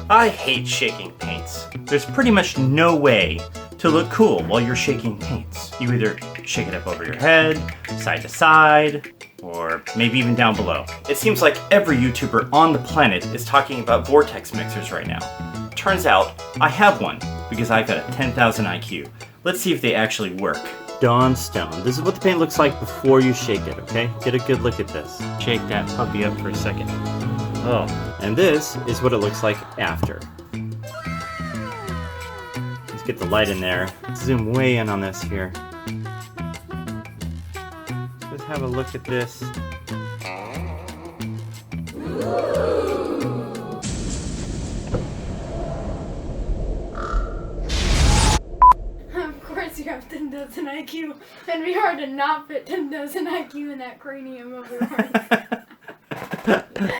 I hate shaking paints. There's pretty much no way to look cool while you're shaking paints. You either shake it up over your head, side to side, or maybe even down below. It seems like every YouTuber on the planet is talking about vortex mixers right now. Turns out, I have one, because I've got a 10,000 IQ. Let's see if they actually work. Dawn Stone. This is what the paint looks like before you shake it, okay? Get a good look at this. Shake that puppy up for a second. Oh, and this is what it looks like after. Let's get the light in there. Let's zoom way in on this here. Just have a look at this. Of course you have 10,000 IQ. It'd be hard to not fit 10,000 IQ in that cranium of yours.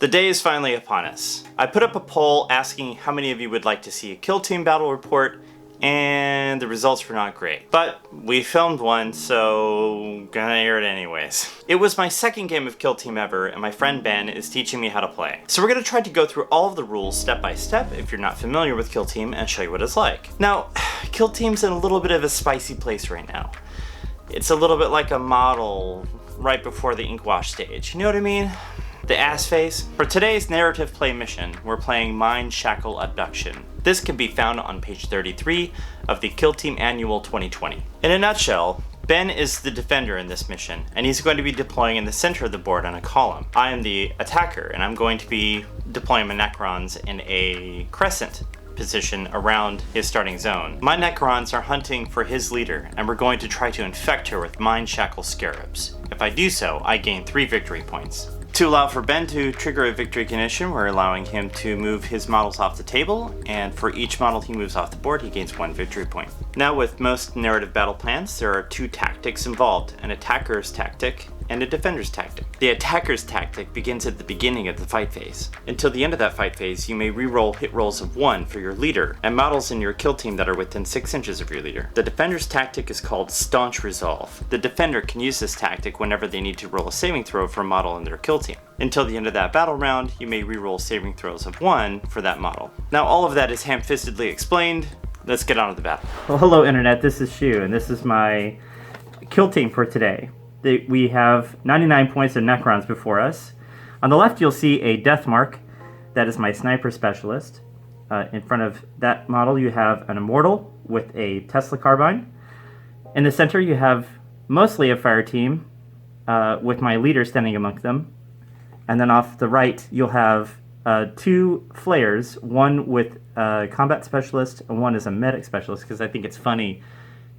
The day is finally upon us. I put up a poll asking how many of you would like to see a Killteam battle report, and the results were not great. But we filmed one, so gonna air it anyways. It was my second game of Killteam ever, and my friend Ben is teaching me how to play. So we're gonna try to go through all of the rules step by step if you're not familiar with Killteam, and show you what it's like. Now, Killteam's in a little bit of a spicy place right now. It's a little bit like a model right before the ink wash stage, you know what I mean? The ass face. For today's narrative play mission, we're playing Mind Shackle Abduction. This can be found on page 33 of the Killteam Annual 2020. In a nutshell, Ben is the defender in this mission, and he's going to be deploying in the center of the board on a column. I am the attacker, and I'm going to be deploying my Necrons in a crescent position around his starting zone. My Necrons are hunting for his leader, and we're going to try to infect her with Mind Shackle Scarabs. If I do so, I gain 3 victory points. To allow for Ben to trigger a victory condition, we're allowing him to move his models off the table, and for each model he moves off the board, he gains 1 victory point. Now, with most narrative battle plans, there are 2 tactics involved, an attacker's tactic and a defender's tactic. The attacker's tactic begins at the beginning of the fight phase. Until the end of that fight phase, you may reroll hit rolls of 1 for your leader, and models in your kill team that are within 6 inches of your leader. The defender's tactic is called Staunch Resolve. The defender can use this tactic whenever they need to roll a saving throw for a model in their kill team. Until the end of that battle round, you may reroll saving throws of 1 for that model. Now, all of that is ham-fistedly explained. Let's get on to the battle. Well, hello Internet, this is Shu, and this is my kill team for today. We have 99 points of Necrons before us. On the left, you'll see a death mark. That is my sniper specialist. In front of that model, you have an immortal with a Tesla carbine. In the center, you have mostly a fire team with my leader standing among them. And then off the right, you'll have 2 flares, one with a combat specialist and one is a medic specialist, because I think it's funny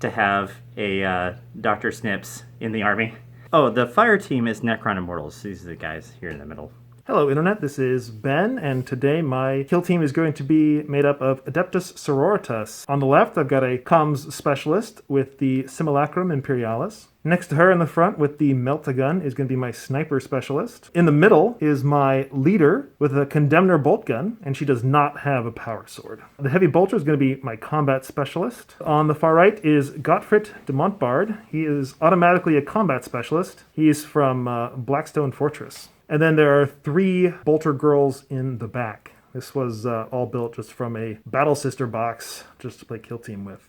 to have a Dr. Snips in the army. Oh, the fire team is Necron Immortals. These are the guys here in the middle. Hello Internet, this is Ben, and today my kill team is going to be made up of Adepta Sororitas. On the left, I've got a comms specialist with the Simulacrum Imperialis. Next to her in the front with the Melt-A-Gun is going to be my sniper specialist. In the middle is my leader with a Condemner bolt gun, and she does not have a power sword. The heavy bolter is going to be my combat specialist. On the far right is Gottfried de Montbard. He is automatically a combat specialist. He's from Blackstone Fortress. And then there are 3 bolter girls in the back. This was all built just from a Battle Sister box just to play Kill Team with.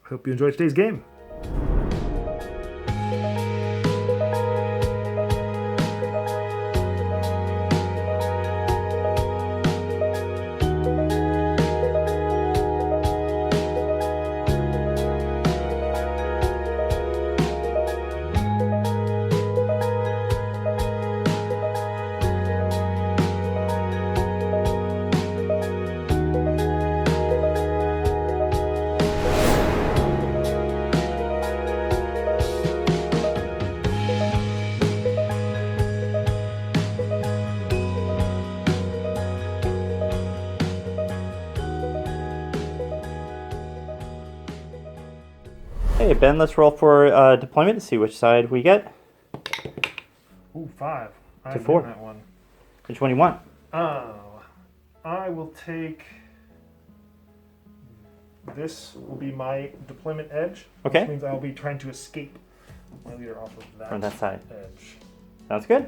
Hope you enjoyed today's game. Hey Ben, let's roll for deployment and see which side we get. Ooh, 5. To 4. That one. Which one do you want? Oh, I will take. This will be my deployment edge. Okay. Which means I'll be trying to escape my leader off of that, From that side. edge. Sounds good.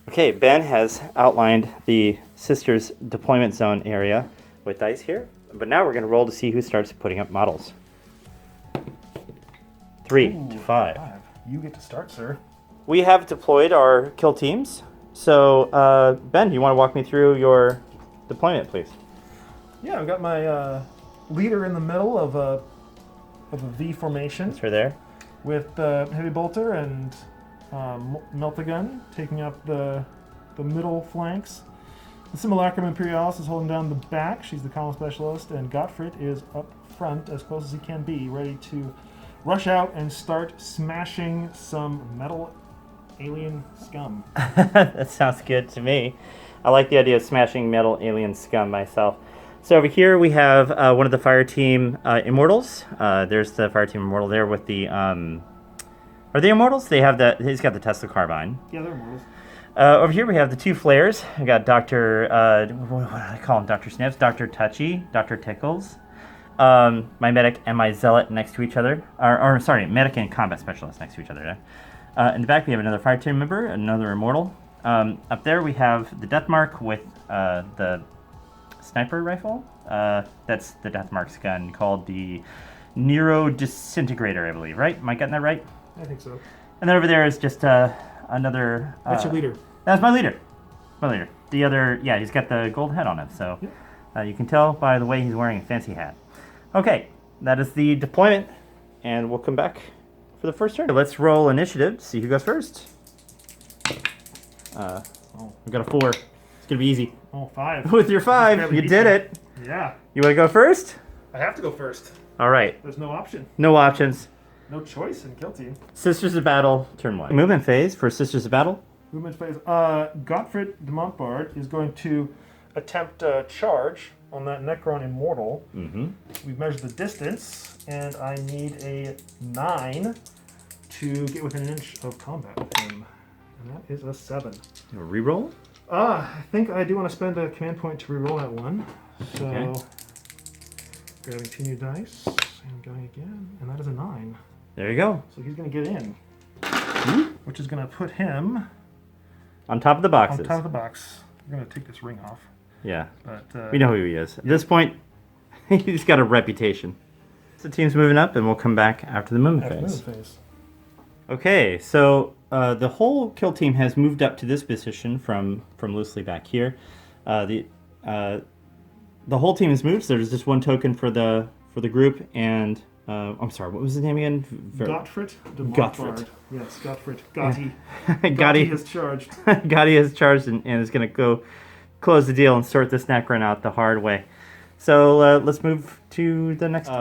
Okay, Ben has outlined the Sister's deployment zone area with dice here, but now we're going to roll to see who starts putting up models. 3 to 5. You get to start, sir. We have deployed our kill teams. So, Ben, you want to walk me through your deployment, please? Yeah, I've got my leader in the middle of a V formation. It's right there. With Heavy Bolter and Meltagun taking up the middle flanks. The Simulacrum Imperialis is holding down the back. She's the column specialist, and Gottfried is up front as close as he can be, ready to rush out and start smashing some metal alien scum. That sounds good to me. I like the idea of smashing metal alien scum myself. So over here we have one of the fire team immortals. There's the fire team immortal there with the. Are they immortals? They have the. He's got the Tesla carbine. Yeah, they're immortals. Over here we have the two flares. We got Dr. What do I call him? Dr. Snips, Dr. Touchy, Dr. Tickles. My medic and my zealot next to each other. Or sorry, medic and combat specialist next to each other. In the back we have another fire team member, another immortal. Up there we have the Death Mark with the sniper rifle. That's the Death Mark's gun called the Nero Disintegrator, I believe, right? Am I getting that right? I think so. And then over there is just another... That's your leader. That's my leader. My leader. The other... Yeah, he's got the gold head on him, so you can tell by the way he's wearing a fancy hat. Okay, that is the deployment, and we'll come back for the first turn. Let's roll initiative, see who goes first. We got a 4. It's going to be easy. Oh, 5. With your 5, you did it. Yeah. You want to go first? I have to go first. All right. There's no option. No options. No choice in Kill Team. Sisters of Battle, turn 1. Movement phase for Sisters of Battle. Movement phase. Gottfried de Montbard is going to attempt a charge on that Necron Immortal. Mm-hmm. We've measured the distance, and I need a 9 to get within an inch of combat with him. And that is a 7. A reroll? I think I do want to spend a command point to reroll that one. So, grabbing 2 new dice, and going again, and that is a 9. There you go. So he's going to get in, which is going to put him on top of the boxes. on top of the box. I'm going to take this ring off. Yeah. But we know who he is. At this point, he's got a reputation. So the team's moving up, and we'll come back after the movement phase. Okay, so the whole kill team has moved up to this position from loosely back here. The whole team has moved. So there's just one token for the group, and I'm sorry, what was his name again? Gottfried de Montbard. Gottfried. Yes, Gottfried. Gotti. Gotti has charged. Gotti has charged and is going to go close the deal and sort this Necron out the hard way. So let's move to the next.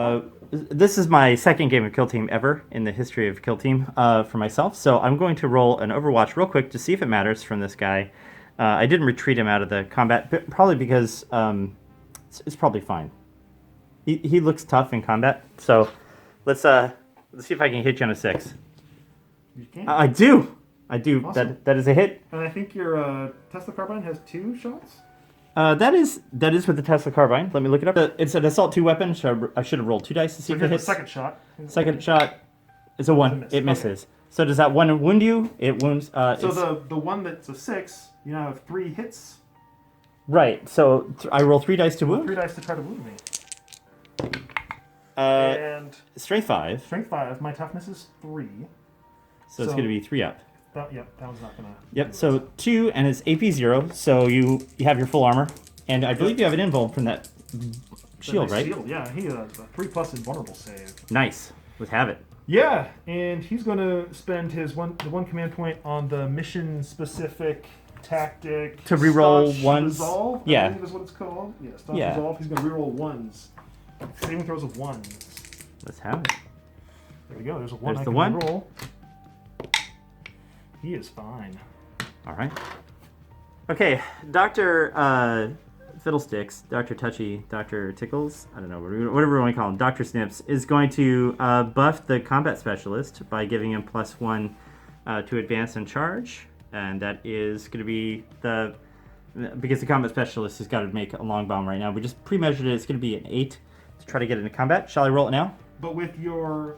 This is my second game of Kill Team ever in the history of Kill Team for myself. So I'm going to roll an Overwatch real quick to see if it matters from this guy. I didn't retreat him out of the combat, but probably because it's probably fine. He looks tough in combat. So let's see if I can hit you on a 6. You can. I do. Awesome. That is a hit. And I think your Tesla carbine has 2 shots. That is with the Tesla carbine. Let me look it up. It's an assault 2 weapon. I should have rolled 2 dice to see if it hits. The second shot. Second shot is a 1. It misses. Okay. So does that 1 wound you? It wounds. So the one that's a 6, you now have 3 hits. Right. So I roll 3 dice to wound. 3 dice to try to wound me. And strength 5. Strength 5. My toughness is 3. So it's going to be 3 up. That one's not going to... Yep, so 2, and it's AP 0, so you have your full armor. And I believe you have an invuln from that shield, right? Shield, yeah. He has a 3+ invulnerable save. Nice. Let's have it. Yeah, and he's going to spend his one command point on the mission-specific tactic... To reroll ones? Resolve, yeah. I believe is what it's called. Yeah, Staunch Resolve. He's going to reroll 1s. Saving throws of 1s. Let's have it. There we go. There's a 1 I can reroll. He is fine. All right. Okay, Dr. Fiddlesticks, Dr. Touchy, Dr. Tickles, I don't know, whatever we want to call him, Dr. Snips, is going to buff the combat specialist by giving him +1 to advance and charge. And that is going to be because the combat specialist has got to make a long bomb right now. We just pre-measured it. It's going to be an 8 to try to get into combat. Shall I roll it now? But with your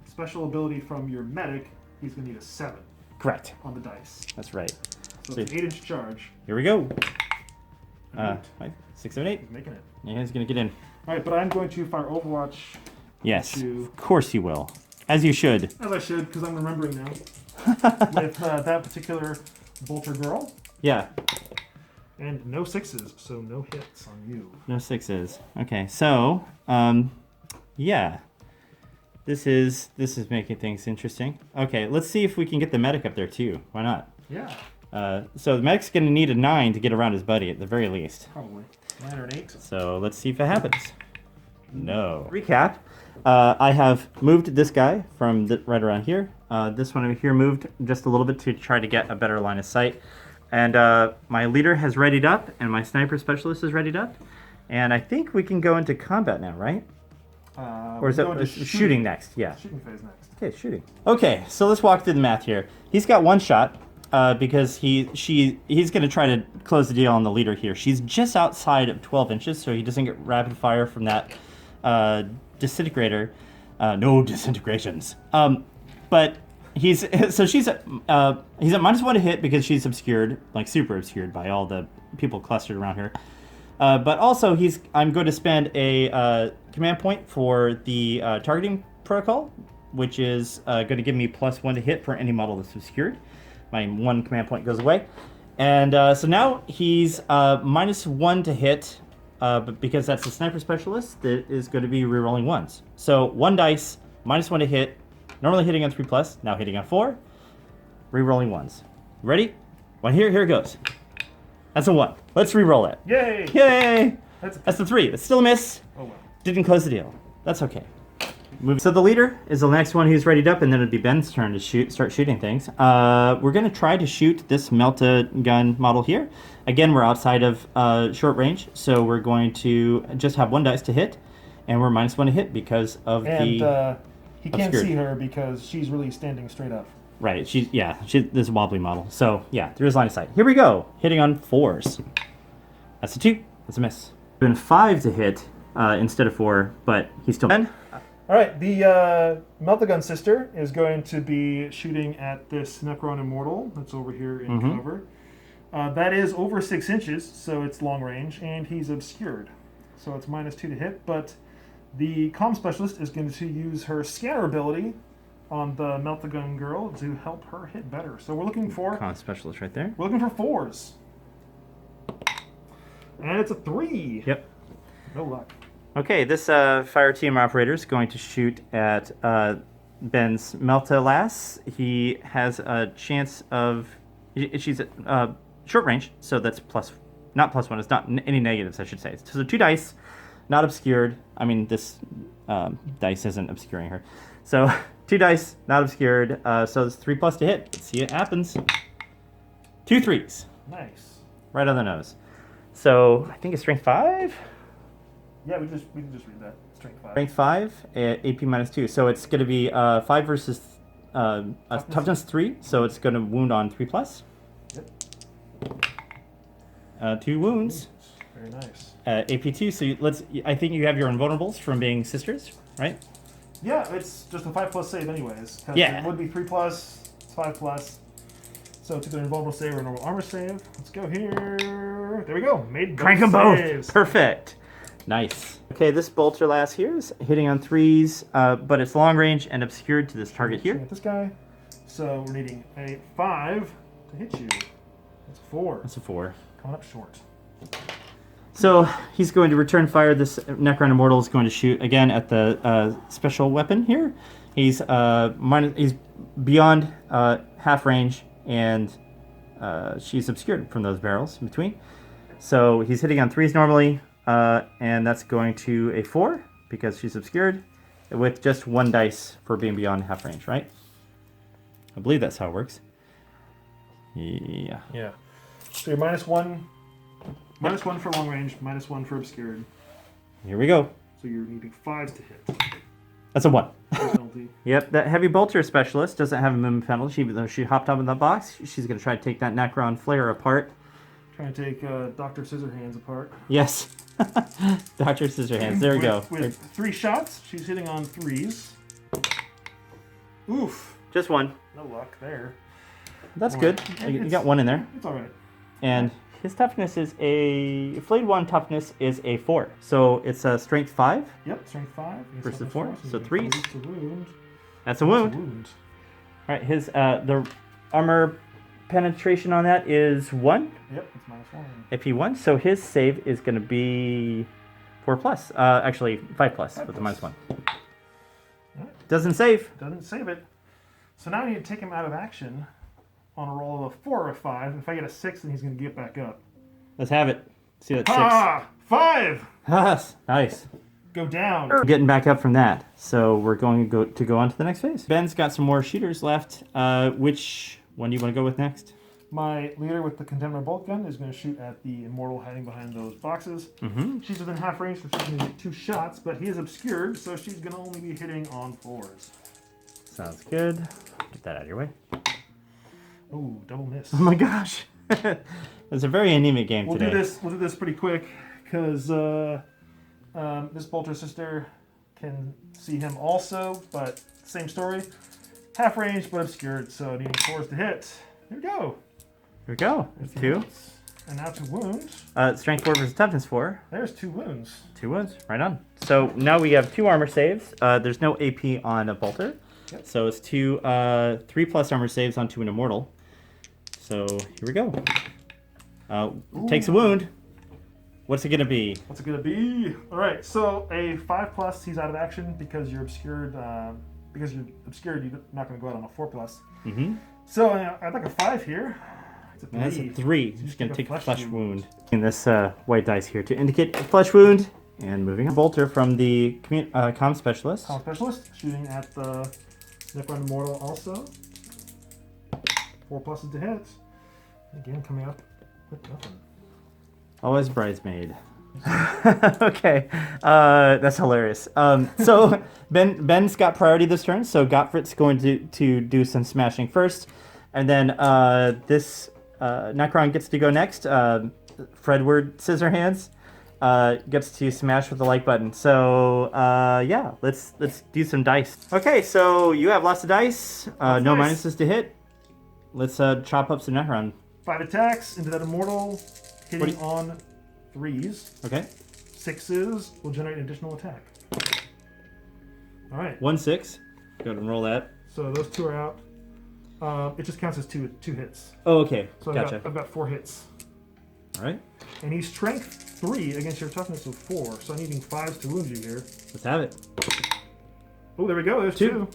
special ability from your medic, he's going to need a 7. Correct. On the dice. That's right. So it's an 8-inch charge. Here we go. Eight. 6, 7, 8. He's making it. Yeah, he's gonna get in. All right, but I'm going to fire Overwatch. Yes, To, of course you will. As you should. as I should, because I'm remembering now. With that particular bolter girl. Yeah. And no 6s, so no hits on you. No 6s. Okay, so yeah. This is making things interesting. Okay, let's see if we can get the medic up there too. Why not? Yeah. So the medic's gonna need a 9 to get around his buddy at the very least. Probably. 9 or an 8. So let's see if it happens. No. Recap. I have moved this guy from right around here. This one over here moved just a little bit to try to get a better line of sight. And my leader has readied up, and my sniper specialist is readied up. And I think we can go into combat now, right? Or is that shooting next? Yeah. Shooting phase next. Okay, shooting. Okay, so let's walk through the math here. He's got 1 shot because he's going to try to close the deal on the leader here. She's just outside of 12 inches, so he doesn't get rapid fire from that disintegrator. No disintegrations. But he's at -1 to hit because she's obscured, like super obscured by all the people clustered around her. But also I'm going to spend a command point for the targeting protocol, which is going to give me +1 to hit for any model that's obscured. My 1 command point goes away. And so now he's -1 to hit, but because that's the sniper specialist, that is going to be rerolling 1s. So 1 dice, -1 to hit, normally hitting on 3+, now hitting on 4, rerolling 1s. Ready? One here it goes. That's a 1. Let's re-roll it. Yay! Yay! That's the 3. It's still a miss. Oh well. Didn't close the deal. That's okay. So the leader is the next one who's readied up, and then it'd be Ben's turn to start shooting things. We're going to try to shoot this Melta gun model here. Again, we're outside of short range, so we're going to just have 1 dice to hit, and we're -1 to hit because of he can't obscured. see her because she's really standing straight up. Right, this is a wobbly model. So, yeah, there is line of sight. Here we go, hitting on 4s. That's a 2. That's a miss. Been 5 to hit instead of 4, but he's still... All right, the Meltagun Sister is going to be shooting at this Necron Immortal that's over here in cover. That is over 6 inches, so it's long range, and he's obscured. So it's -2 to hit, but the comm specialist is going to use her scanner ability on the Meltagun girl to help her hit better. So we're looking for... Comm specialist right there. We're looking for 4s. And it's a 3. Yep. No luck. Okay, this fire team operator is going to shoot at Ben's Melta lass. He has a chance of... She's at short range, so that's not +1. It's not any negatives, I should say. So 2 dice, not obscured. I mean, this dice isn't obscuring her. So 2 dice, not obscured. So it's 3+ to hit. Let's see what happens. 2 3s. Nice. Right on the nose. So I think it's strength 5. Yeah, we can just read that. Strength 5. Strength 5, AP -2. So it's going to be 5 versus toughness 3. So it's going to wound on 3+. Yep. 2 wounds. Very nice. AP2. So I think you have your invulnerables from being sisters, right? Yeah, it's just a 5+ save anyways. Yeah. It would be 3+, it's 5+. So it's either invulnerable save or normal armor save. Let's go here. There we go. Made both Crank them both. saves. Perfect. Nice. Okay, this bolter lass here is hitting on 3s, but it's long range and obscured to this target here. Shooting at this guy. So we're needing a 5 to hit you. That's a 4. That's a 4. Coming up short. So he's going to return fire. This Necron Immortal is going to shoot again at the special weapon here. He's beyond half range, and she's obscured from those barrels in between. So he's hitting on 3s normally, and that's going to a 4 because she's obscured, with just 1 dice for being beyond half range, right? I believe that's how it works. Yeah. Yeah. So you're -1. -1 for long range, -1 for obscured. Here we go. So you're needing 5s to hit. That's a 1. Penalty. Yep, that heavy bolter specialist doesn't have a movement penalty, even though she hopped up in the box. She's going to try to take that Necron flare apart. Trying to take Dr. Scissorhands apart. Yes. Dr. Scissorhands. There we go. With 3 shots, she's hitting on 3s. Oof. Just 1. No luck there. That's Or- good. You got one in there. It's all right. And his toughness is a flayed one. Toughness is a 4, so it's a strength 5. Yep, strength 5 Versus toughness 4, he's so gonna 3s. use the wound. That's a That's wound. All right, his the armor penetration on that is 1. Yep, it's -1. AP 1, so his save is going to be 4 plus. Actually 5 plus with the -1. Right. Doesn't save. Doesn't save it. So now I need to take him out of action on a roll of a 4 or a 5. If I get a 6, then he's going to get back up. Let's have it. See that 6. Ah! 5! Nice. Go down. Getting back up from that, so we're going to go on to the next phase. Ben's got some more shooters left. Which one do you want to go with next? My leader with the Condemner bolt gun is going to shoot at the Immortal hiding behind those boxes. Mm-hmm. She's within half range, so she's going to get 2 shots, but he is obscured, so she's going to only be hitting on 4s. Sounds good. Get that out of your way. Ooh, double miss. Oh my gosh. It's a very anemic game We'll today. do this pretty quick, because this Bolter Sister can see him also, but same story. Half range, but obscured, so needing 4s to hit. Here we go. Here we go. There's 2. And now 2 wounds. Strength 4 versus toughness 4. There's 2 wounds. 2 wounds. Right on. So now we have 2 armor saves. There's no AP on a bolter. Yep. So it's 2, 3 plus armor saves onto an immortal. So here we go. Takes a wound. What's it gonna be? What's it gonna be? All right, so a 5 plus, he's out of action because you're obscured. Because you're obscured, you're not gonna go out on a 4 plus. Mm-hmm. So I'd like a 5 here. It's a 3. That's a 3. He's just gonna take a flesh flesh wound. In this white dice here to indicate a flesh wound. And moving on. Bolter from the comm specialist. Comm specialist shooting at the Necron Immortal also. 4 pluses to hit. Again, coming up with nothing. Always bridesmaid. Okay, that's hilarious. So Ben's got priority this turn, so Gottfried's going to do some smashing first, and then this Necron gets to go next. Fredward Scissorhands gets to smash with the like button. So yeah, let's do some dice. Okay, so you have lots of dice. No dice. minuses to hit. Let's chop up some Necron. 5 attacks into that Immortal, hitting on 3s. Okay. 6s will generate an additional attack. All right. 1 6. Go ahead and roll that. So those 2 are out. It just counts as two hits. Oh, okay. So Gotcha. I've got 4 hits. All right. And he's strength 3 against your toughness of 4. So I'm needing 5s to wound you here. Let's have it. Oh, there we go. There's 2.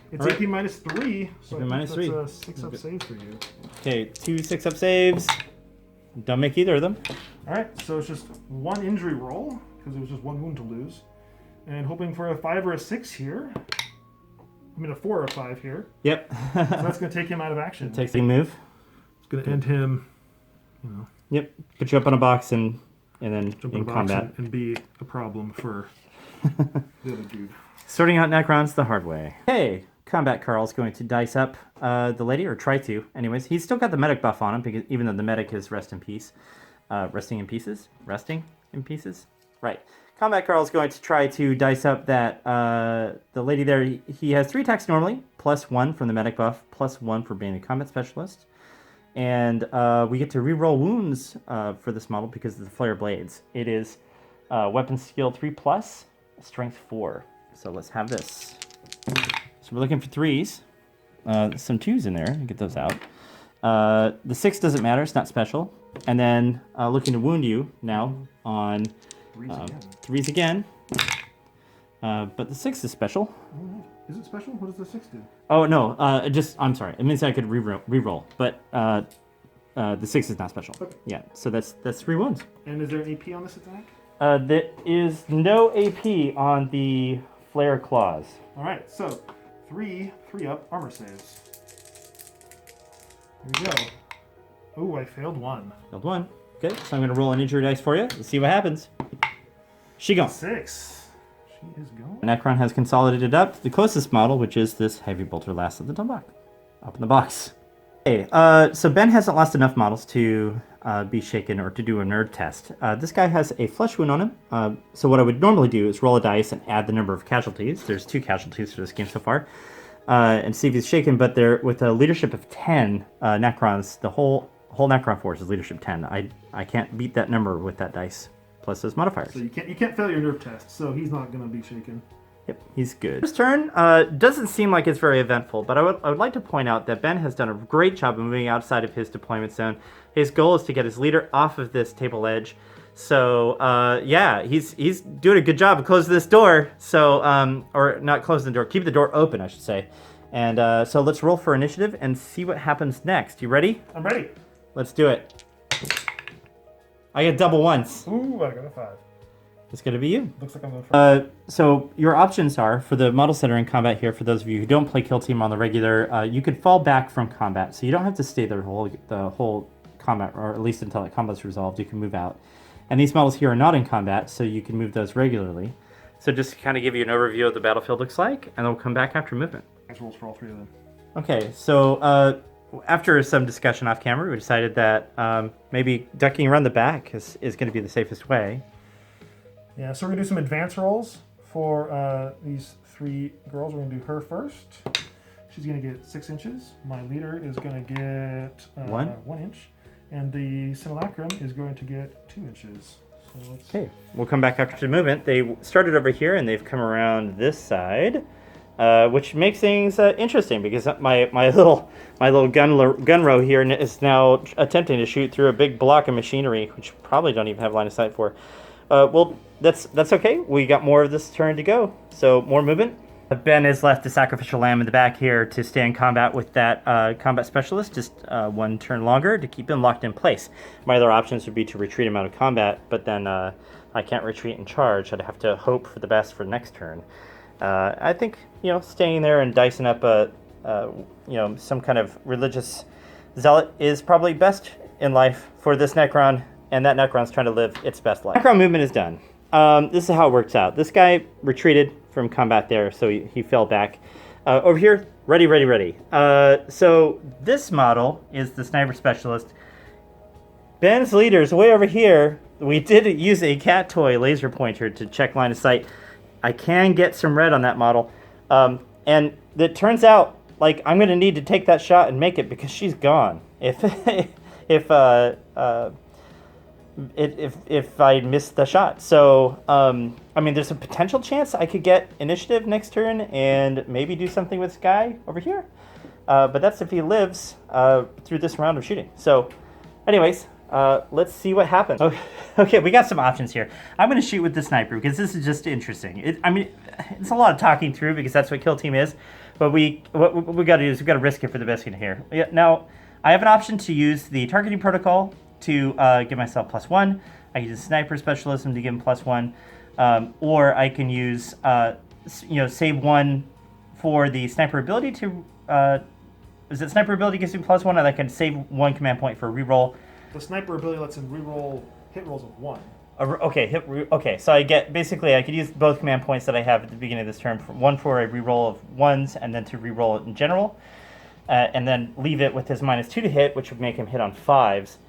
It's All right. AP minus 3. So AP I think minus 3. that's a 6 up save for you. Okay, 2 6 up saves. Don't make either of them. All right. So it's just 1 injury roll because it was just 1 wound to lose, and hoping for a 5 or a 6 here. I mean a 4 or a 5 here. Yep. So that's going to take him out of action. Takes a move. It's going to end him. You know. Yep. Put you up on a box and then Jump in in the box combat. and be a problem for the other dude. Sorting out Necrons the hard way. Hey, Combat Carl's going to dice up the lady, or try to. Anyways, he's still got the medic buff on him, because even though the medic is rest in peace. Resting in pieces? Resting in pieces? Right. Combat Carl's going to try to dice up that the lady there. He has 3 attacks normally, plus 1 from the medic buff, plus 1 for being a combat specialist. And we get to reroll wounds for this model because of the flare blades. It is weapon skill 3 plus, strength 4. So let's have this. So we're looking for 3s. Some 2s in there. Get those out. The 6 doesn't matter. It's not special. And then looking to wound you now on 3s again. But the 6 is special. Is it special? What does the 6 do? Oh, no. I'm sorry. It means I could reroll. But the 6 is not special. Okay. Yeah. So that's 3 wounds. And is there an AP on this attack? There is no AP on the flare claws. All right, so 3 up armor saves. Here we go. Oh, I failed 1. Failed 1. Okay, so I'm going to roll an injury dice for you. Let's see what happens. She gone. 6. She is gone. Necron has consolidated up to the closest model, which is this heavy bolter last of the top box. Up in the box. Okay, so Ben hasn't lost enough models to be shaken or to do a nerd test. This guy has a flesh wound on him. So what I would normally do is roll a dice and add the number of casualties. There's 2 casualties for this game so far. and see if he's shaken. But they're with a leadership of 10 Necrons. The whole Necron force is leadership 10. I can't beat that number with that dice plus those modifiers. So you can't fail your nerve test. So he's not going to be shaken. Yep, he's good. This turn doesn't seem like it's very eventful, but I would like to point out that Ben has done a great job of moving outside of his deployment zone. His goal is to get his leader off of this table edge. So, yeah, he's doing a good job of closing this door. So, or not closing the door, keep the door open, I should say. And so let's roll for initiative and see what happens next. You ready? I'm ready. Let's do it. I get double ones. Ooh, I got a 5. It's going to be you. Looks like I'm going to. So your options are, for the models that are in combat here, for those of you who don't play Kill Team on the regular, you could fall back from combat. So you don't have to stay there the whole combat, or at least until that combat's resolved. You can move out. And these models here are not in combat, so you can move those regularly. So just to kind of give you an overview of the battlefield looks like, and then we'll come back after movement. Nice rolls for all 3 of them. Okay, so after some discussion off camera, we decided that maybe ducking around the back is going to be the safest way. Yeah, so we're going to do some advance rolls for these 3 girls. We're going to do her first. She's going to get 6 inches. My leader is going to get 1 inch. And the simulacrum is going to get 2 inches. So okay, we'll come back after the movement. They started over here and they've come around this side, which makes things interesting because my little gun row here is now attempting to shoot through a big block of machinery, which probably don't even have line of sight for. Well, that's okay. We got more of this turn to go, so more movement. Ben has left the sacrificial lamb in the back here to stay in combat with that combat specialist, just 1 turn longer to keep him locked in place. My other options would be to retreat him out of combat, but then I can't retreat and charge. I'd have to hope for the best for next turn. I think, staying there and dicing up some kind of religious zealot is probably best in life for this Necron, and that Necron's trying to live its best life. Necron movement is done. This is how it works out. This guy retreated from combat there, so he fell back. Over here, ready. So this model is the sniper specialist. Ben's leader is way over here. We did use a cat toy laser pointer to check line of sight. I can get some red on that model. And it turns out, like, I'm going to need to take that shot and make it because she's gone. If I miss the shot. So, I mean, there's a potential chance I could get initiative next turn and maybe do something with this guy over here. But that's if he lives through this round of shooting. So, anyways, let's see what happens. Okay, we got some options here. I'm going to shoot with the sniper because this is just interesting. It's a lot of talking through because that's what Kill Team is. But what we got to do is we got to risk it for the biscuit here. Yeah, now, I have an option to use the targeting protocol to give myself +1. I can use sniper specialism to give him +1, or I can use save 1 for the sniper ability to. Is it sniper ability gives him +1, and I can save 1 command point for reroll. The sniper ability lets him reroll hit rolls of 1. Okay, so I could use both command points that I have at the beginning of this turn, one for a reroll of 1s, and then to reroll it in general, and then leave it with his -2 to hit, which would make him hit on 5s.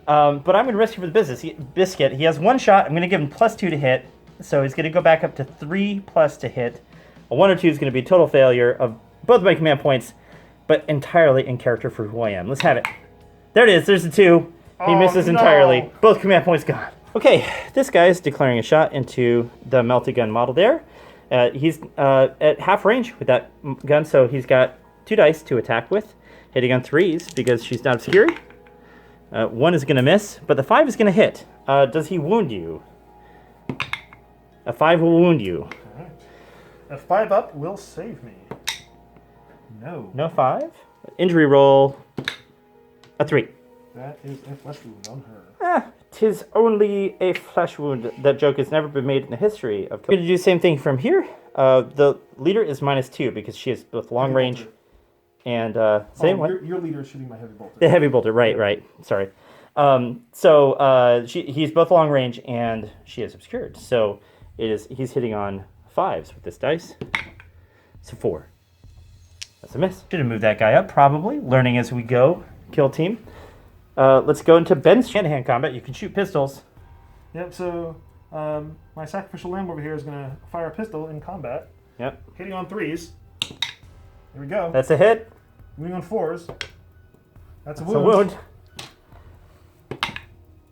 But I'm going to risk it for the biscuit. He has 1 shot. I'm going to give him +2 to hit. So he's going to go back up to 3+ to hit. A 1 or 2 is going to be a total failure of both my command points, but entirely in character for who I am. Let's have it. There it is. There's the 2. He misses entirely. Both command points gone. Okay, this guy is declaring a shot into the melted gun model there. He's at half range with that gun, so he's got 2 dice to attack with. Hitting on 3s because she's not obscured. 1 is going to miss, but the 5 is going to hit. Does he wound you? A 5 will wound you. All right. A 5 up will save me. No. No 5? Injury roll. A 3. That is a flesh wound on her. 'Tis only a flesh wound. That joke has never been made in the history of... We're going to do the same thing from here. The leader is -2 because she has both long range and... Your leader is shooting my heavy bolter. The heavy bolter, right. Sorry. He's both long range and she is obscured. So he's hitting on 5s with this dice. So 4. That's a miss. Should have moved that guy up, probably. Learning as we go. Kill Team. Let's go into Ben's hand-to-hand combat. You can shoot pistols. Yep, so my sacrificial lamb over here is going to fire a pistol in combat. Yep. Hitting on 3s. Here we go. That's a hit. Moving on 4s. That's a That's wound. a wound.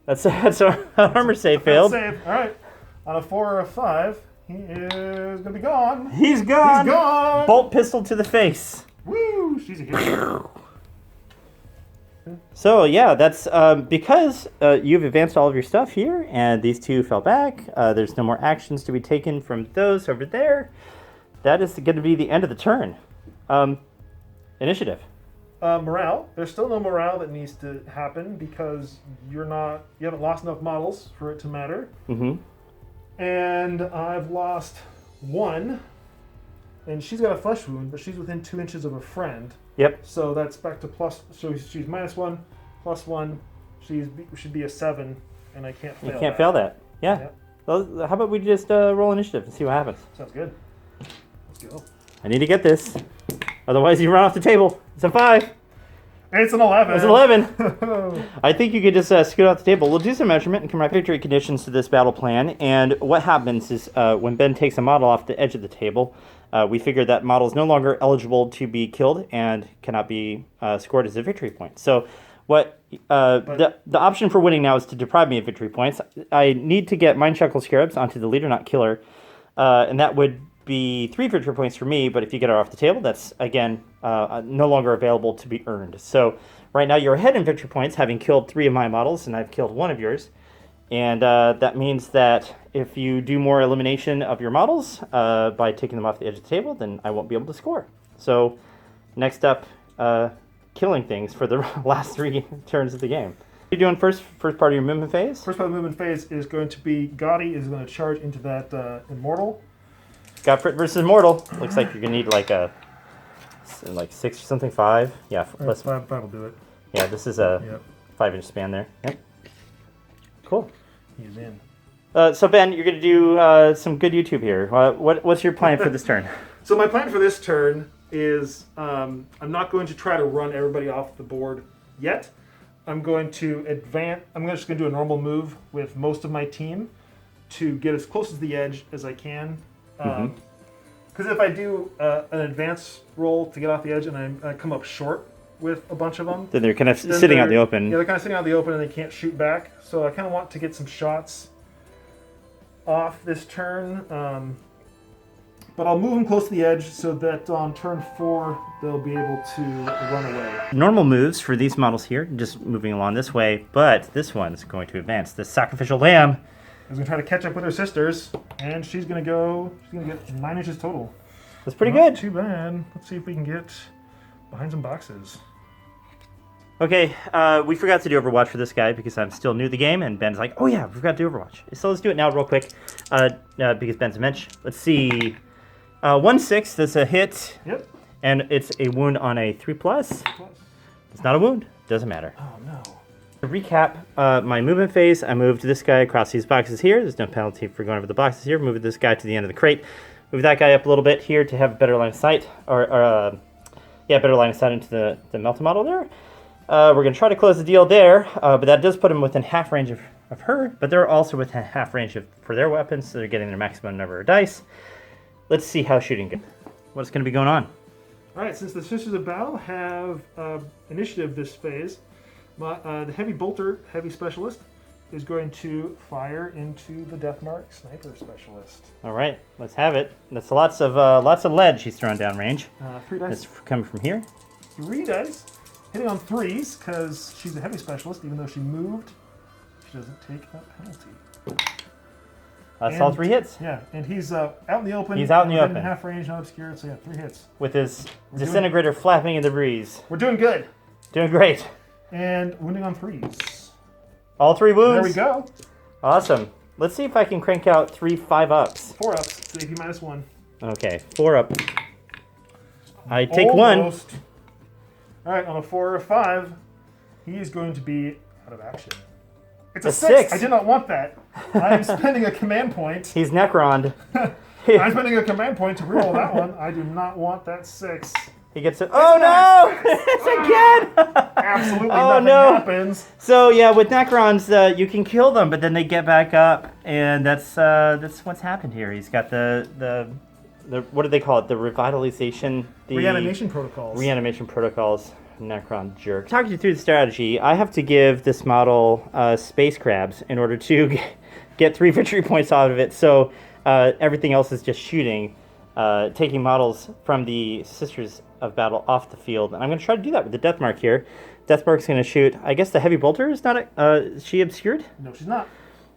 That's a armor save failed. Save. All right. On a 4 or a 5, he is gonna be gone. He's gone. He's gone. Bolt pistol to the face. Woo! She's a hit. So yeah, that's because you've advanced all of your stuff here, and these two fell back. There's no more actions to be taken from those over there. That is going to be the end of the turn. Initiative. Morale. There's still no morale that needs to happen because you haven't lost enough models for it to matter. Mm-hmm. And I've lost 1, and she's got a flesh wound, but she's within 2 inches of a friend. Yep. So that's back to plus. So she's -1, +1. Should be a 7, and I can't fail. You can't fail that. Yeah. Yep. Well, how about we just roll initiative and see what happens? Sounds good. Let's go. I need to get this. Otherwise, you run off the table. It's a 5. It's an 11. It's 11. I think you could just scoot off the table. We'll do some measurement and compare victory conditions to this battle plan. And what happens is when Ben takes a model off the edge of the table, we figure that model is no longer eligible to be killed and cannot be scored as a victory point. So what the option for winning now is to deprive me of victory points. I need to get Mind Shackle Scarabs onto the leader, not killer. And that would be 3 victory points for me, but if you get her off the table, that's, again, no longer available to be earned. So right now you're ahead in victory points, having killed 3 of my models, and I've killed 1 of yours. And that means that if you do more elimination of your models by taking them off the edge of the table, then I won't be able to score. So next up, killing things for the last 3 turns of the game. What are you doing first part of your movement phase? First part of the movement phase is going to be Gotti is going to charge into that Immortal. Godfrey versus Mortal. Looks like you're gonna need like 6 or something, 5. Yeah, Let's 5 will do it. Yeah, this is a 5-inch span there. Yep. Cool. He's in. So Ben, you're gonna do some good YouTube here. What's your plan for this turn? So my plan for this turn is I'm not going to try to run everybody off the board yet. I'm going to advance. I'm just going to do a normal move with most of my team to get as close to the edge as I can. Because if I do an advance roll to get off the edge and I come up short with a bunch of them, Then they're kind of sitting out in the open. Yeah, they're kind of sitting out in the open and they can't shoot back. So I kind of want to get some shots off this turn. But I'll move them close to the edge so that on turn 4 they'll be able to run away. Normal moves for these models here, just moving along this way, but this one's going to advance. The sacrificial lamb. I was gonna try to catch up with her sisters, and she's gonna get 9 inches total. That's pretty Not good. too bad. Let's see if we can get behind some boxes. Okay, we forgot to do Overwatch for this guy because I'm still new to the game, and Ben's like, oh yeah, we forgot to do Overwatch. So let's do it now real quick, because Ben's a mensch. Let's see. 1-6, that's a hit. Yep. And it's a wound on a 3+. It's not a wound. Doesn't matter. Oh no. To recap my movement phase, I moved this guy across these boxes here. There's no penalty for going over the boxes here. Moved this guy to the end of the crate. Move that guy up a little bit here to have better line of sight, better line of sight into the Melta model there. We're going to try to close the deal there, but that does put him within half range of her, but they're also within half range for their weapons, so they're getting their maximum number of dice. Let's see how shooting goes. What's going to be going on? All right, since the Sisters of Battle have initiative this phase, the heavy bolter, heavy specialist, is going to fire into the Deathmark sniper specialist. All right, let's have it. That's lots of lead she's throwing down range. 3 dice. It's coming from here. 3 dice. Hitting on 3s because she's a heavy specialist. Even though she moved, she doesn't take that penalty. That's all 3 hits. Yeah, and he's out in the open. He's out in the within open. half range, not obscured. So yeah, 3 hits. With his disintegrator flapping in the breeze. We're doing good. Doing great. And wounding on 3s. All 3 wounds. There we go. Awesome. Let's see if I can crank out 3 5-ups. 4 ups. So AP -1. Okay, 4 up. I take 1. Almost. All right, on a 4 or a 5, he is going to be out of action. It's a 6. I did not want that. I am spending a command point. He's Necroned. I'm spending a command point to reroll that one. I do not want that 6. He gets it. Oh no! It's again! Absolutely nothing happens. So yeah, with Necrons, you can kill them, but then they get back up, and that's what's happened here. He's got the what do they call it? The revitalization, the Reanimation protocols. Reanimation protocols. Necron jerk. Talking you through the strategy, I have to give this model space crabs in order to get 3 victory points out of it. So everything else is just shooting, taking models from the Sisters of Battle off the field. And I'm going to try to do that with the Death Mark here. Death Mark's going to shoot. I guess the Heavy Bolter is not. Is she obscured? No, she's not.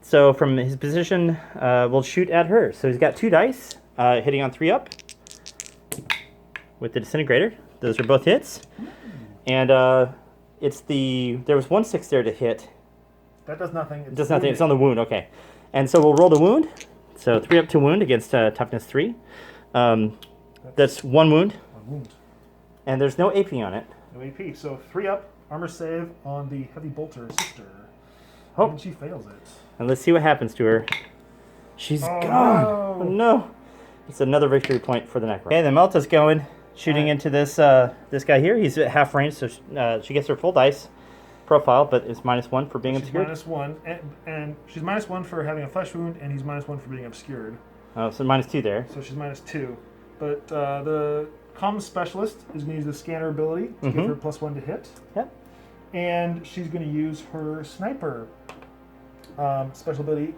So from his position, we'll shoot at her. So he's got 2 dice, hitting on 3 up with the Disintegrator. Those are both hits. And there was 1 6 there to hit. That does nothing. It does nothing. It's on the wound. Okay. And so we'll roll the wound. So 3 up to wound against toughness 3. That's 1 wound. 1 wound. And there's no AP on it. No AP. So 3 up, armor save on the Heavy Bolter Sister. Oh. And she fails it. And let's see what happens to her. She's gone. No. Oh no. It's another victory point for the Necron. Okay, then Melta's going. Shooting into this this guy here. He's at half range, so she gets her full dice profile, but it's -1 for being obscured. -1, and she's -1 for having a flesh wound, and he's -1 for being obscured. Oh, so -2 there. So she's -2. But the comms specialist is going to use the scanner ability to give her +1 to hit. Yep. And she's going to use her sniper special ability,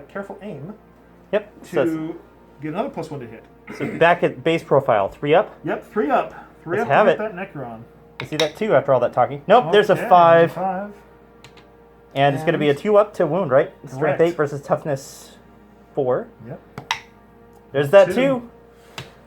careful aim, Yep. to get another +1 to hit. So back at base profile, 3 up. Yep, 3 up. 3 Let's up have to it. hit that Necron. You see that 2 after all that talking? Nope, there's a Okay, 5. there's a 5. And it's going to be a 2 up to wound, right? Strength Correct. 8 versus toughness 4. Yep. There's that 2. 2.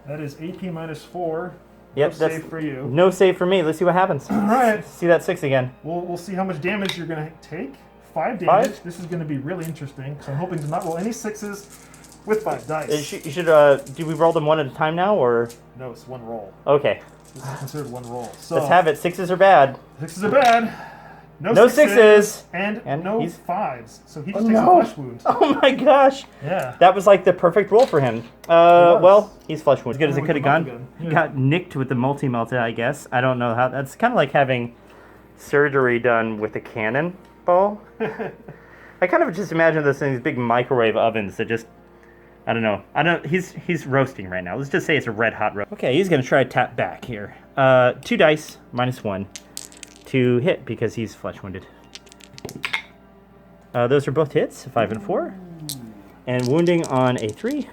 That is AP -4. Yep, No that's save for you. no save for me. Let's see what happens. All right. See that 6 again. We'll see how much damage you're going to take. 5 damage. 5? This is going to be really interesting. So I'm hoping to not roll any 6s with 5 dice. You should do we roll them one at a time now, or? No, it's 1 roll. Okay. This is considered 1 roll. So Let's have it. 6s are bad. 6s are bad. No 6s. And no he's 5s. So he just Oh, takes no. a flesh wound. Oh my gosh. Yeah. That was like the perfect roll for him. was. Well, he's flesh wound. As good as it With could have the gone. mulligan. He Yeah. got nicked with the multi-melta, I guess. I don't know how. That's kind of like having surgery done with a cannonball. I kind of just imagine this in these big microwave ovens that just, I don't know. He's roasting right now. Let's just say it's a red hot roast. Okay, he's gonna try to tap back here. 2 dice, -1 to hit because he's flesh wounded. Those are both hits, 5 and 4. And wounding on a 3.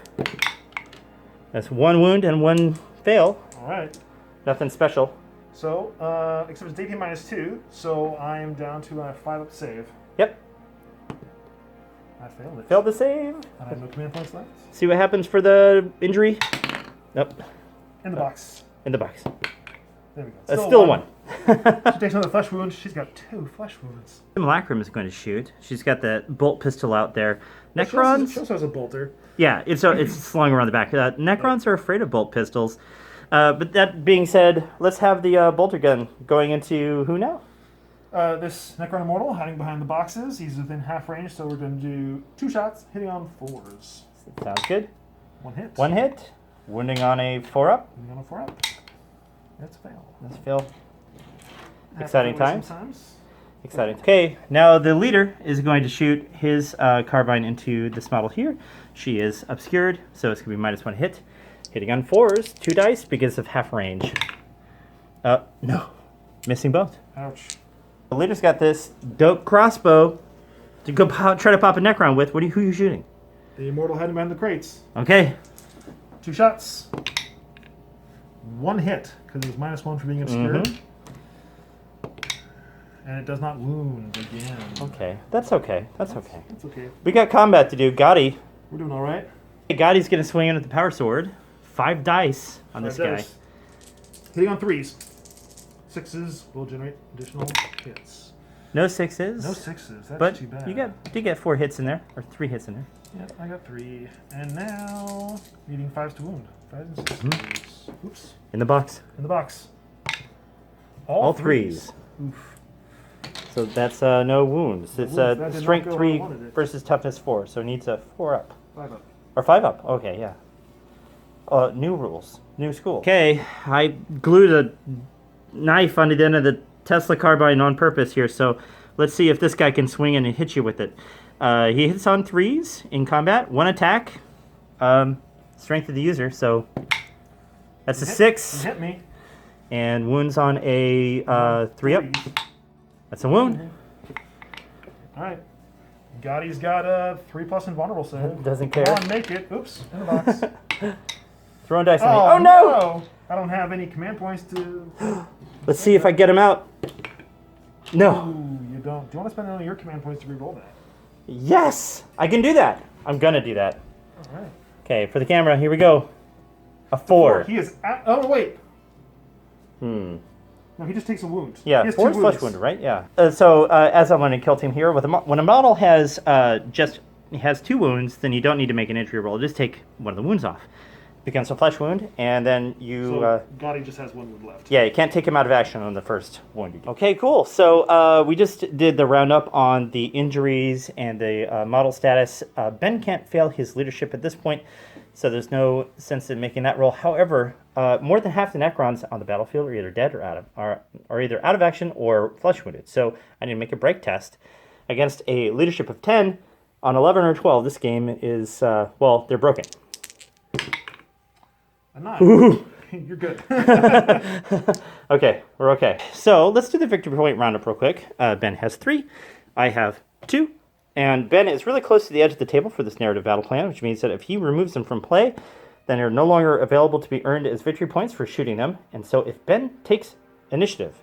That's 1 wound and 1 fail. All right. Nothing special. So, except it's DP -2, so I am down to a 5 up save. Yep. I failed it. Failed the save. And I have no command points left. See what happens for the injury. Nope. In the box. In the box. There we go. That's still 1. She takes another flesh wound. She's got 2 flesh wounds. Simulacrum is going to shoot. She's got that bolt pistol out there. She Necrons. also has a bolter. Yeah, it's slung around the back. Necrons are afraid of bolt pistols. But that being said, let's have the bolter gun going into who now? This Necron Immortal hiding behind the boxes. He's within half range, so we're going to do 2 shots, hitting on 4s. Sounds good. 1 hit. 1 hit. Wounding on a 4 up. Hitting on a 4 up. That's a fail. Let's fail. Have Exciting to fail times. sometimes. Exciting. Okay, now the leader is going to shoot his carbine into this model here. She is obscured, so it's going to be -1 hit. Hitting on 4s, 2 dice because of half range. No. Missing both. Ouch. The leader's got this dope crossbow to go try to pop a Necron with. Who are you shooting? The Immortal hiding behind the crates. Okay. 2 shots. 1 hit, because it was -1 for being obscured. And it does not wound again. Okay. That's okay. That's okay. That's okay. We got combat to do. Gotti. We're doing all right. Gotti's going to swing in with the power sword. 5 dice on this guy. Hitting on 3s. 6s will generate additional hits. No 6s. No 6s. That's But too bad. you did get 4 hits in there, or 3 hits in there. Yep, I got 3. And now, needing 5s to wound. 5s and 6s. Oops. In the box. In the box. All 3s. Oof. So that's no wounds. It's Oof, that did not strength go where I 3 wanted it. versus toughness 4, so it needs a 4 up. 5 up. Or 5 up. Okay, yeah. New rules. New school. Okay, I glued a knife onto the end of the Tesla carbine on purpose here, so let's see if this guy can swing in and hit you with it. He hits on 3s in combat. 1 attack. strength of the user, so that's a You 6. hit me. And wounds on a 3 up. That's a wound. All right. Gotti's got a 3+ invulnerable save. Doesn't Come care. on, make it. Oops, in the box. Throwing dice on me. Oh, Oh no! I don't have any command points to... Let's see if I get him out. No. Ooh, you don't. Do you want to spend any of your command points to reroll that? Yes! I can do that. I'm gonna do that. All right. Okay, for the camera, here we go. A 4. He is... oh, wait. Hmm. No, he just takes a wound. Yeah, He has 4 2 is flesh wounds. wounded, right? Yeah. So as I'm learning Killteam here, when a model has has 2 wounds, then you don't need to make an injury roll. Just take one of the wounds off. Becomes a flesh wound, and then you... So Gotti just has 1 wound left. yeah, you can't take him out of action on the first wound you do. Okay, cool. So we just did the roundup on the injuries and the model status. Ben can't fail his leadership at this point, so there's no sense in making that roll. However, more than half the Necrons on the battlefield are either dead or are either out of action or flesh wounded. So I need to make a break test against a leadership of 10 on 11 or 12. This game is well, they're broken. A 9. You're good. Okay, we're okay. So let's do the victory point roundup real quick. Ben has 3. I have 2. And Ben is really close to the edge of the table for this narrative battle plan, which means that if he removes them from play, then they're no longer available to be earned as victory points for shooting them. And so if Ben takes initiative,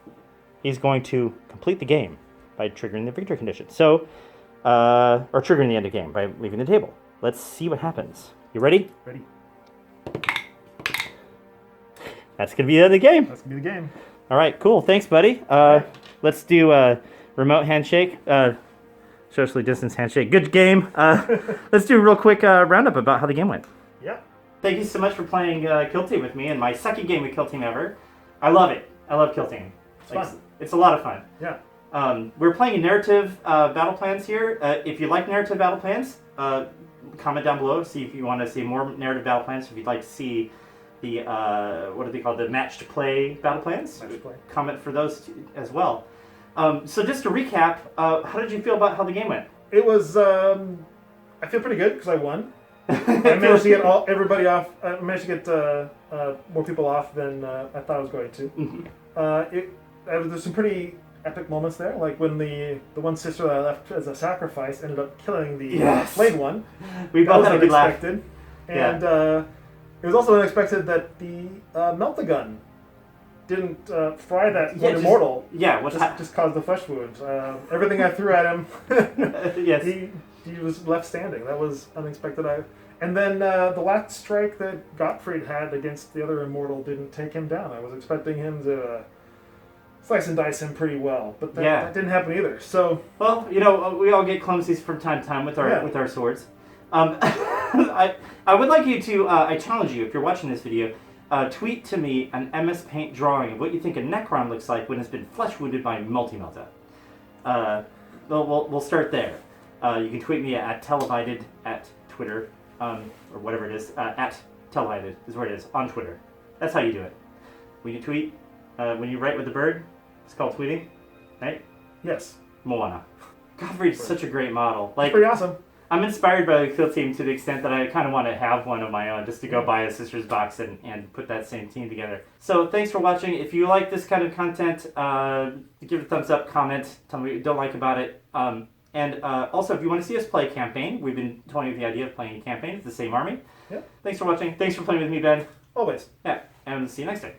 he's going to complete the game by triggering the victory condition. So, or triggering the end of game by leaving the table. Let's see what happens. You ready? Ready. That's going to be the end of the game. That's going to be the game. All right, cool. Thanks, buddy. Let's do a remote handshake, socially distanced handshake. Good game. Let's do a real quick roundup about how the game went. Yeah. Thank you so much for playing Killteam with me in my second game of Killteam ever. I love it. I love Killteam. It's fun. It's a lot of fun. Yeah. We're playing narrative battle plans here. If you like narrative battle plans, comment down below. See if you want to see more narrative battle plans. If you'd like to see the what are they called? The matched play battle plans. Matched play. Comment for those as well. So just to recap, how did you feel about how the game went? It was, I feel pretty good because I won. I managed to get everybody off. I managed to get more people off than I thought I was going to. There's some pretty epic moments there, like when the one sister that I left as a sacrifice ended up killing the flayed one. We both had a good laugh. Unexpected. And it was also unexpected that the melt-a-gun didn't fry that one immortal. Just caused the flesh wound. Everything I threw at him, yes. he was left standing. That was unexpected. And then the last strike that Gottfried had against the other immortal didn't take him down. I was expecting him to slice and dice him pretty well, but that didn't happen either. So, well, we all get clumsy from time to time with our swords. I would like you to I challenge you, if you're watching this video, tweet to me an MS Paint drawing of what you think a Necron looks like when it's been flesh wounded by multi-melta. We'll start there. You can tweet me at televided at Twitter, or whatever it is. At televided is where it is on Twitter. That's how you do it. When you tweet, when you write with the bird, it's called tweeting, right? yes. Moana. Godfrey's such a great model. It's pretty awesome. I'm inspired by the Killteam to the extent that I kind of want to have one of my own, just to go buy a sister's box and put that same team together. So thanks for watching. If you like this kind of content, give it a thumbs up, comment, tell me what you don't like about it. And also, if you want to see us play a campaign, we've been toying with the idea of playing a campaign with the same army. Yeah. Thanks for watching. Thanks for playing with me, Ben. Always. Yeah, and see you next time.